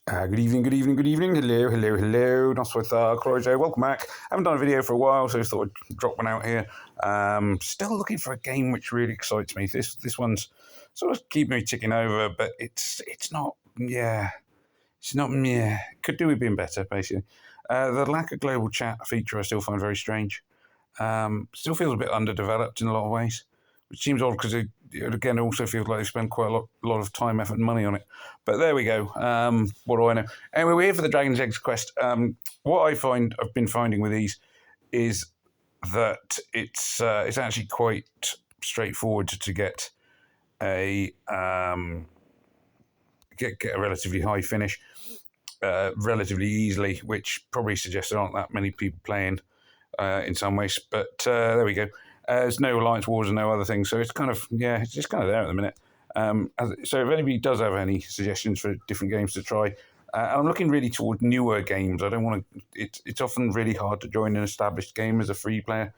Good evening, good evening, good evening. Hello, hello, hello. Not with Crojo. Welcome back. Haven't done a video for a while, so I just thought I'd drop one out here. Still looking for a game which really excites me. This one's sort of keeping me ticking over, but it's not. Yeah, it's not. Yeah, could do with being better, basically. The lack of global chat feature I still find very strange. Still feels a bit underdeveloped in a lot of ways, which seems odd because it again also feels like they spend quite a lot of time, effort, and money on it. But there we go. What do I know? Anyway, we're here for the Dragon's Eggs quest. What I've been finding with these is that it's actually quite straightforward to get a get a relatively high finish relatively easily, which probably suggests there aren't that many people playing in some ways. But there we go. There's no Alliance Wars and no other things, so it's kind of it's just kind of there at the minute. So if anybody does have any suggestions for different games to try, I'm looking really toward newer games. I don't want to. It's often really hard to join an established game as a free player,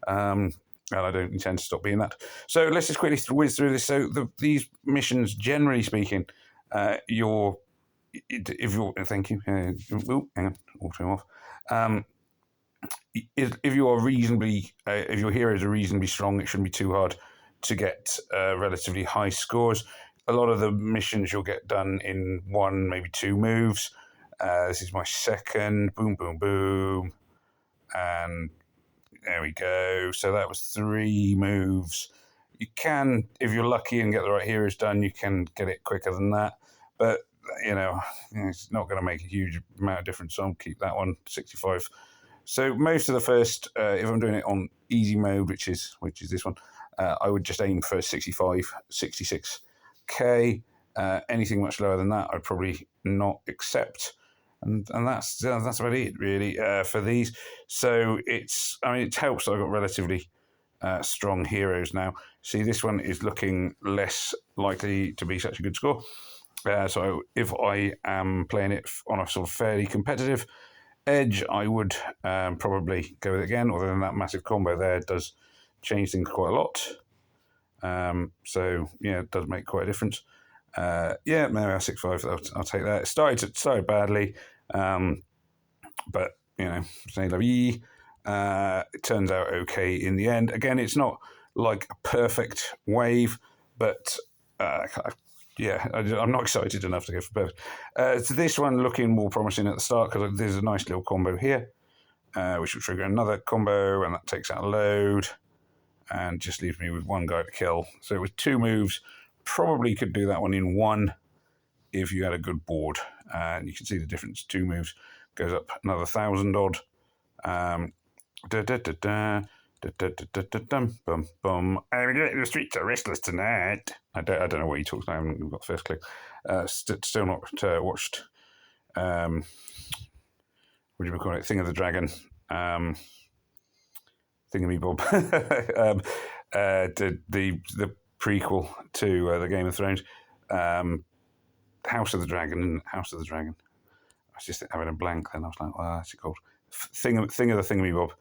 and I don't intend to stop being that. So let's just quickly whiz through this. So these missions, generally speaking, if you're thank you. Hang on, auto off. If you are reasonably, if your heroes are reasonably strong, it shouldn't be too hard to get relatively high scores. A lot of the missions you'll get done in one, maybe two moves. This is my second. Boom, boom, boom. And there we go. So that was 3 moves. You can, if you're lucky and get the right heroes done, you can get it quicker than that. But, it's not going to make a huge amount of difference. So I'll keep that one 65. So most of the first, if I'm doing it on easy mode, which is this one, I would just aim for 65, 66k. Anything much lower than that, I'd probably not accept. And that's about it really for these. So it helps that I've got relatively strong heroes now. See, this one is looking less likely to be such a good score. So if I am playing it on a sort of fairly competitive edge, I would probably go with it again, although then that massive combo there does change things quite a lot. So it does make quite a difference. Maybe 65, I'll take that. It started badly, but say la vie. It turns out okay in the end. Again, it's not like a perfect wave, but I'm not excited enough to go for perfect. So this one looking more promising at the start because there's a nice little combo here, which will trigger another combo, and that takes out a load and just leaves me with one guy to kill. So with 2 moves, probably could do that one in 1 if you had a good board. And you can see the difference. 2 moves goes up another 1,000 odd. The streets are restless tonight. I don't know what he talks about. I haven't got the first click. Still not watched. What do you call it? Thing of the Dragon. Thingamabob. The prequel to the Game of Thrones. House of the Dragon. I was just having a blank then. I was like, what's it called? Thing of the Thingamabob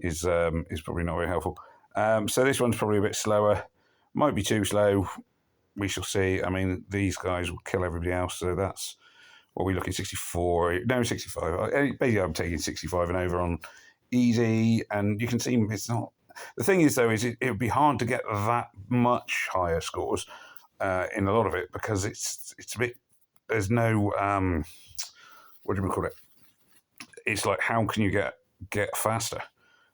is probably not very helpful. So this one's probably a bit slower. Might be too slow. We shall see. I mean, these guys will kill everybody else, so that's what we're looking 64. No, 65. Basically, I'm taking 65 and over on easy, and you can see it's not. The thing is, though, it would be hard to get that much higher scores in a lot of it because it's a bit. There's no what do we call it? It's like, how can you get faster?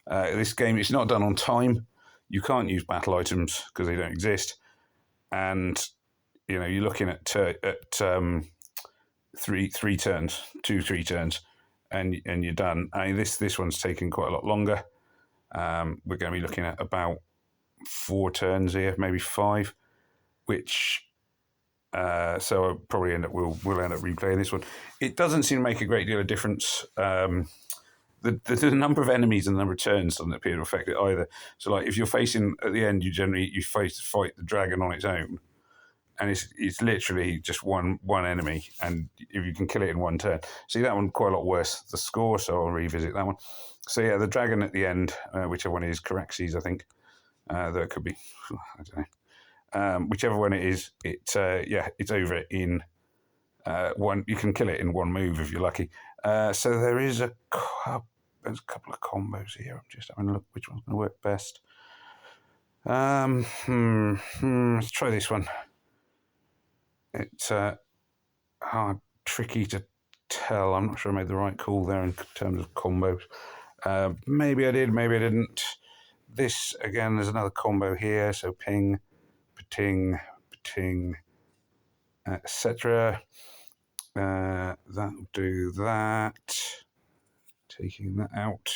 This game, it's not done on time. You can't use battle items because they don't exist, and you're looking at 3 turns, 2-3 turns, and you're done. I mean, this one's taking quite a lot longer. We're going to be looking at about 4 turns here, maybe 5, which. So I'll probably we'll end up replaying this one. It doesn't seem to make a great deal of difference. The number of enemies and the number of turns doesn't appear to affect it either. So, like, if you're facing at the end, you fight the dragon on its own, and it's literally just one enemy, and if you can kill it in 1 turn, see that one quite a lot worse. The score, so I'll revisit that one. So yeah, the dragon at the end, whichever one it is, Caraxes, I think. That could be, I don't know. Whichever one it is, it's over in You can kill it in one move if you're lucky. So there's a couple of combos here. I'm just having a look which one's going to work best. Let's try this one. It's tricky to tell. I'm not sure I made the right call there in terms of combos. Maybe I did, maybe I didn't. This, again, there's another combo here. So ping, pating, pating, etc. That'll do that. Taking that out.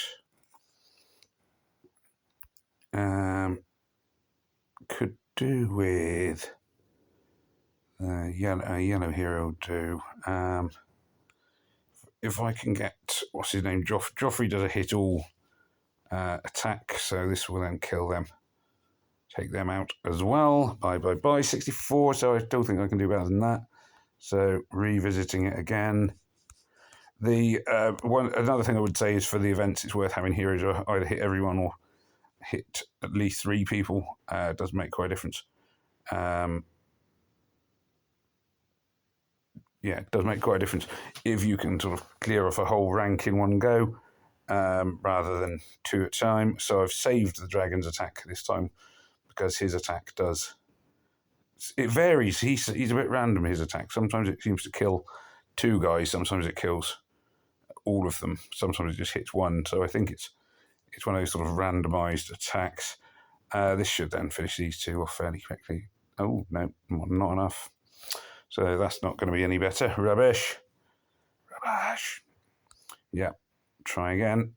Could do with yellow hero do. If I can get, what's his name, Joffrey does a hit all attack, so this will then kill them. Take them out as well. Bye. 64, so I still think I can do better than that. So revisiting it again. Another thing I would say is for the events, it's worth having heroes either hit everyone or hit at least 3 people. It does make quite a difference. It does make quite a difference if you can sort of clear off a whole rank in one go rather than 2 at a time. So I've saved the dragon's attack this time because his attack does... It varies. He's a bit random, his attack. Sometimes it seems to kill 2 guys. Sometimes it kills all of them. Sometimes it just hits 1. So I think it's one of those sort of randomised attacks. This should then finish these 2 off fairly quickly. Oh, no, not enough. So that's not going to be any better. Rubbish. Yeah, try again.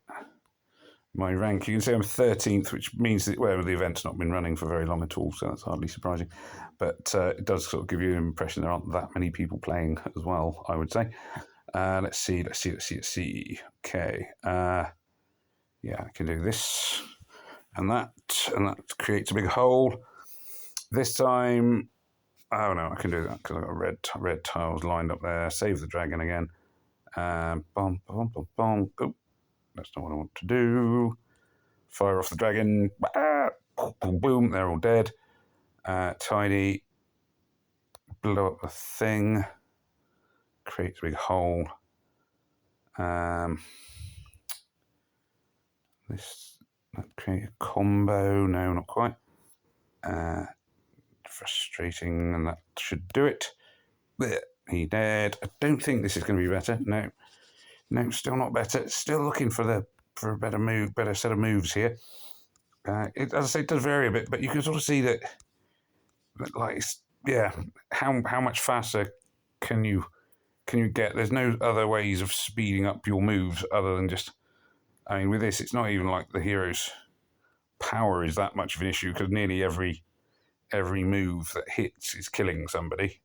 My rank, you can see I'm 13th, which means that, well, the event's not been running for very long at all, so that's hardly surprising. But it does sort of give you an impression there aren't that many people playing as well, I would say. Let's see. Okay. Yeah, I can do this and that creates a big hole. This time, oh no, I can do that because I've got red tiles lined up there. Save the dragon again. Boom. Oh, that's not what I want to do. Fire off the dragon. Boom, they're all dead. Tidy. Blow up the thing. Creates a big hole. Create a combo. No, not quite. Frustrating, and that should do it. There, he dead. I don't think this is going to be better. No, still not better. Still looking for a better set of moves here. As I say, it does vary a bit, but you can sort of see that how much faster can you get? There's no other ways of speeding up your moves other than just. I mean, with this, it's not even like the hero's power is that much of an issue because nearly every move that hits is killing somebody.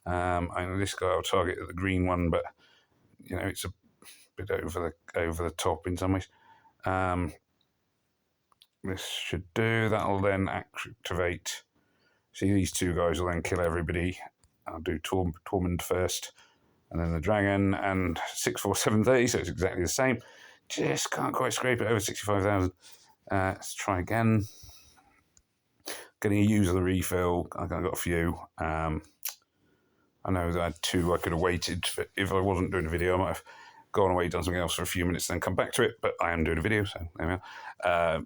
I know this guy will target the green one, but it's a bit over the top in some ways. This should do. That'll then activate. See, these 2 guys will then kill everybody. I'll do Tormund first, and then the dragon, and 64730, so it's exactly the same. Just can't quite scrape it over 65,000. Let's try again. Going to use the refill. I've got a few. I know that I had 2 I could have waited for. If I wasn't doing a video, I might have gone away, done something else for a few minutes, then come back to it. But I am doing a video, so there we are.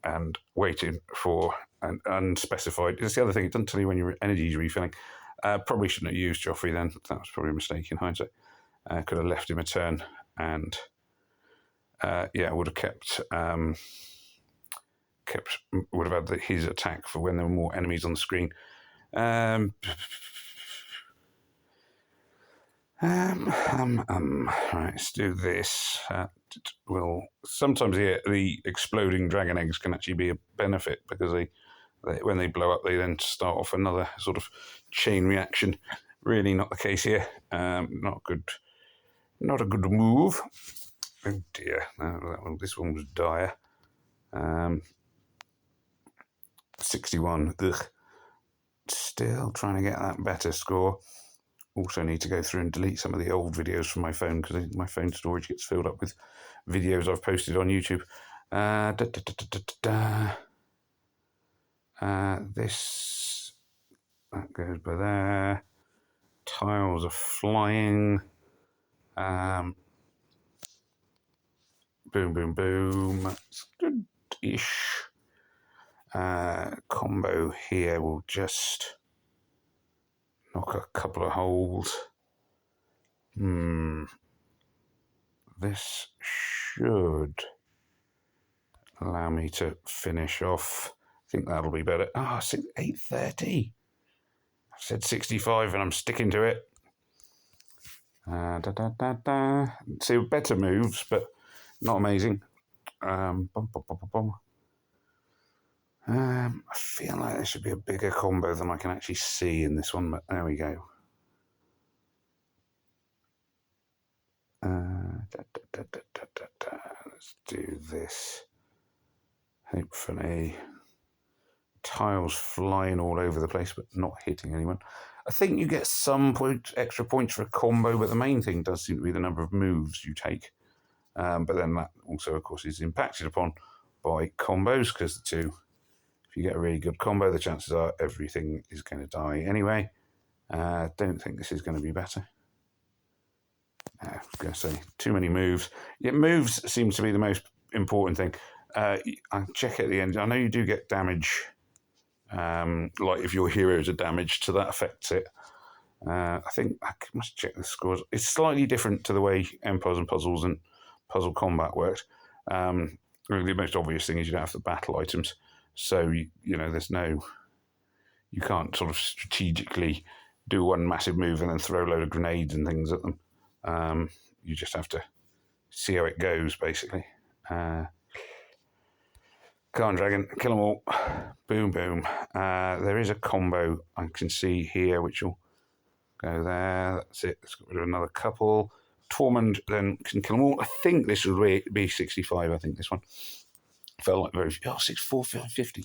And waiting for an unspecified. It's the other thing. It doesn't tell you when your energy is refilling. Probably shouldn't have used Joffrey then. That was probably a mistake in hindsight. Could have left him a turn and... I would have would have had his attack for when there were more enemies on the screen. Right, let's do this. Sometimes the exploding dragon eggs can actually be a benefit because they when they blow up, they then start off another sort of chain reaction. Really not the case here. Not a good move. Oh dear, this one was dire. 61. Ugh. Still trying to get that better score. Also need to go through and delete some of the old videos from my phone because my phone storage gets filled up with videos I've posted on YouTube. This, that goes by there. Tiles are flying. Boom, boom, boom. That's good-ish. Combo here will just knock a couple of holes. This should allow me to finish off. I think that'll be better. 8:30. I said 65 and I'm sticking to it. See, better moves, but not amazing. I feel like there should be a bigger combo than I can actually see in this one, but there we go. Let's do this. Hopefully, tiles flying all over the place, but not hitting anyone. I think you get some extra points for a combo, but the main thing does seem to be the number of moves you take. But then that also, of course, is impacted upon by combos, because the two, if you get a really good combo, the chances are everything is going to die anyway. Don't think this is going to be better. I was going to say, too many moves. Yeah, moves seems to be the most important thing. I check at the end. I know you do get damage, like if your heroes are damaged, so that affects it. I think I must check the scores. It's slightly different to the way Empires and Puzzles and Puzzle Combat worked. Really, the most obvious thing is you don't have the battle items, so there's no. You can't sort of strategically do one massive move and then throw a load of grenades and things at them. You just have to see how it goes, basically. Khan Dragon, kill them all. Boom, boom. There is a combo I can see here, which will go there. That's it. Let's get rid of another couple. Tormund then can kill them all. I think this would be 65, I think, this one. Felt like very... 64, 50.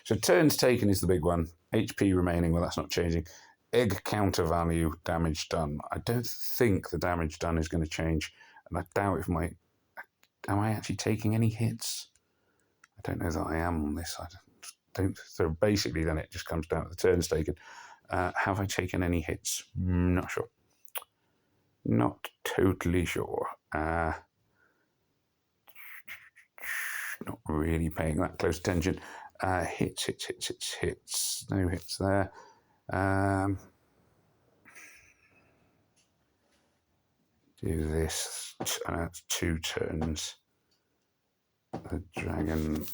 So turns taken is the big one. HP remaining, well, that's not changing. Egg counter value, damage done. I don't think the damage done is going to change, and I doubt if am I actually taking any hits? I don't know that I am on this. I don't. So basically, then it just comes down to the turns taken. Have I taken any hits? Not sure. Not totally sure. Not really paying that close attention. Hits. No hits there. Do this. That's 2 turns. The dragon.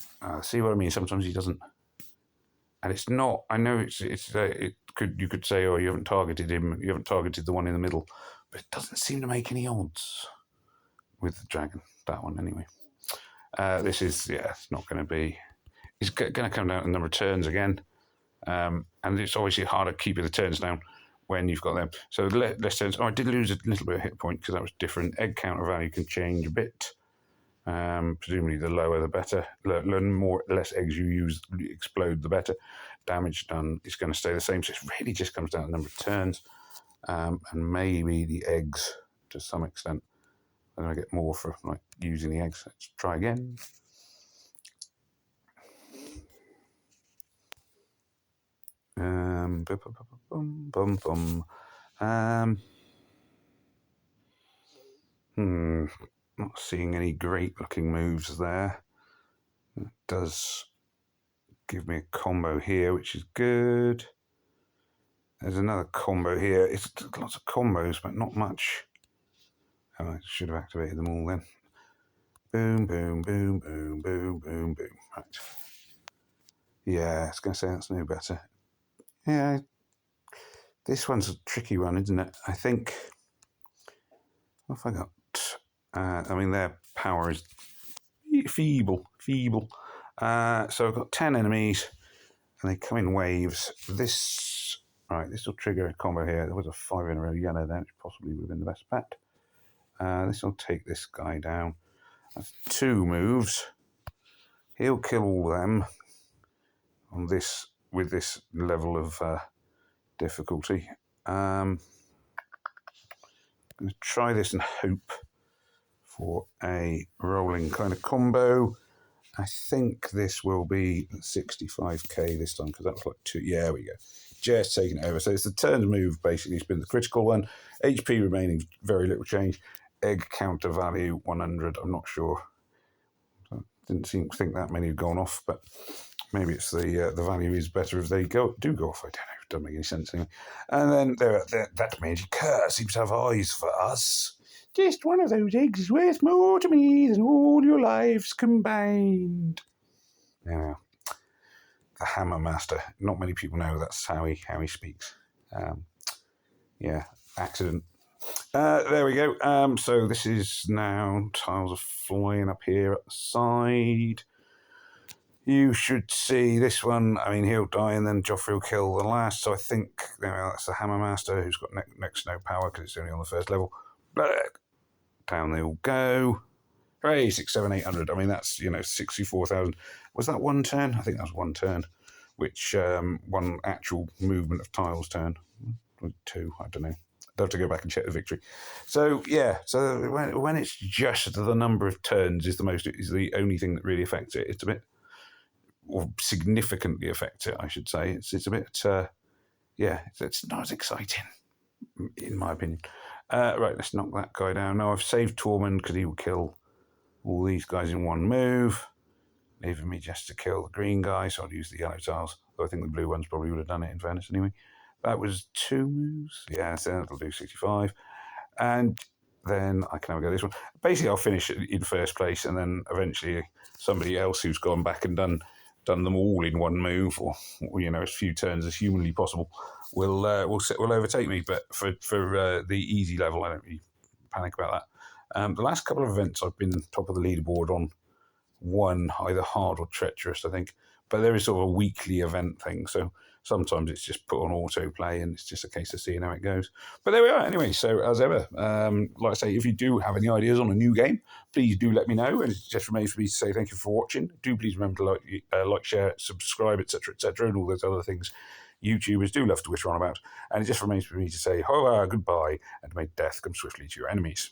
See what I mean? Sometimes he doesn't. And it's not. I know you could say, oh, you haven't targeted him. You haven't targeted the one in the middle, but it doesn't seem to make any odds with the dragon. That one anyway. This is it's not going to be. It's going to come down to the number of turns again, and it's obviously harder keeping the turns down when you've got them. So less turns. Oh, I did lose a little bit of hit point because that was different. Egg counter value can change a bit. Presumably the lower the better. Less eggs you use explode, the better. Damage done is going to stay the same. So it really just comes down to the number of turns, and maybe the eggs to some extent. I'm going to get more for using the eggs. Let's try again. Not seeing any great looking moves there. It does give me a combo here, which is good. There's another combo here. It's lots of combos, but not much. Oh, I should have activated them all then. Boom, boom, boom, boom, boom, boom, boom. Right. Yeah, I was going to say that's no better. Yeah, this one's a tricky one, isn't it? I think. What have I got? Their power is feeble. So I've got 10 enemies, and they come in waves. This will trigger a combo here. There was a 5 in a row yellow there, which possibly would have been the best bet. This will take this guy down. That's 2 moves. He'll kill all of them on this with this level of difficulty. I'm going to try this and hope for a rolling kind of combo. I think this will be 65k this time, because that was like 2. Yeah, there we go. just taken it over. So it's the turns move, basically. It's been the critical one. HP remaining, very little change. Egg counter value, 100. I'm not sure. Didn't think that many had gone off, but maybe it's the value is better if they do go off. I don't know. It doesn't make any sense anyway. And then that magic curse seems to have eyes for us. Just one of those eggs is worth more to me than all your lives combined. Yeah, the Hammer Master. Not many people know that's how he speaks. Yeah, accident. There we go. So this is now tiles are flying up here at the side. You should see this one. I mean, he'll die and then Joffrey will kill the last. So I think that's the Hammer Master who's got next to no power because it's only on the first level. Down they all go. Hooray, 6, 7, 800. I mean, that's 64,000. Was that one turn? I think that was one turn, which one actual movement of tiles turn. 2, I don't know. I'll have to go back and check the victory. So yeah, so when it's just the number of turns is the only thing that really affects it. It's a bit, or significantly affects it, I should say. It's a bit, it's not as exciting, in my opinion. Right, let's knock that guy down. Now I've saved Tormund because he will kill all these guys in one move, leaving me just to kill the green guy. So I'll use the yellow tiles. Though I think the blue ones probably would have done it in fairness anyway. That was 2 moves. Yeah, so that'll do 65. And then I can have a go at this one. Basically, I'll finish in first place, and then eventually somebody else who's gone back and done them all in one move, or as few turns as humanly possible, will overtake me. But for the easy level, I don't really panic about that. The last couple of events, I've been top of the leaderboard on one, either hard or treacherous, I think. But there is sort of a weekly event thing, so sometimes it's just put on autoplay and it's just a case of seeing how it goes. But there we are. Anyway, so as ever, like I say, if you do have any ideas on a new game, please do let me know. And it just remains for me to say thank you for watching. Do please remember to like, share, subscribe, etc., and all those other things YouTubers do love to wish on about. And it just remains for me to say, goodbye, and may death come swiftly to your enemies.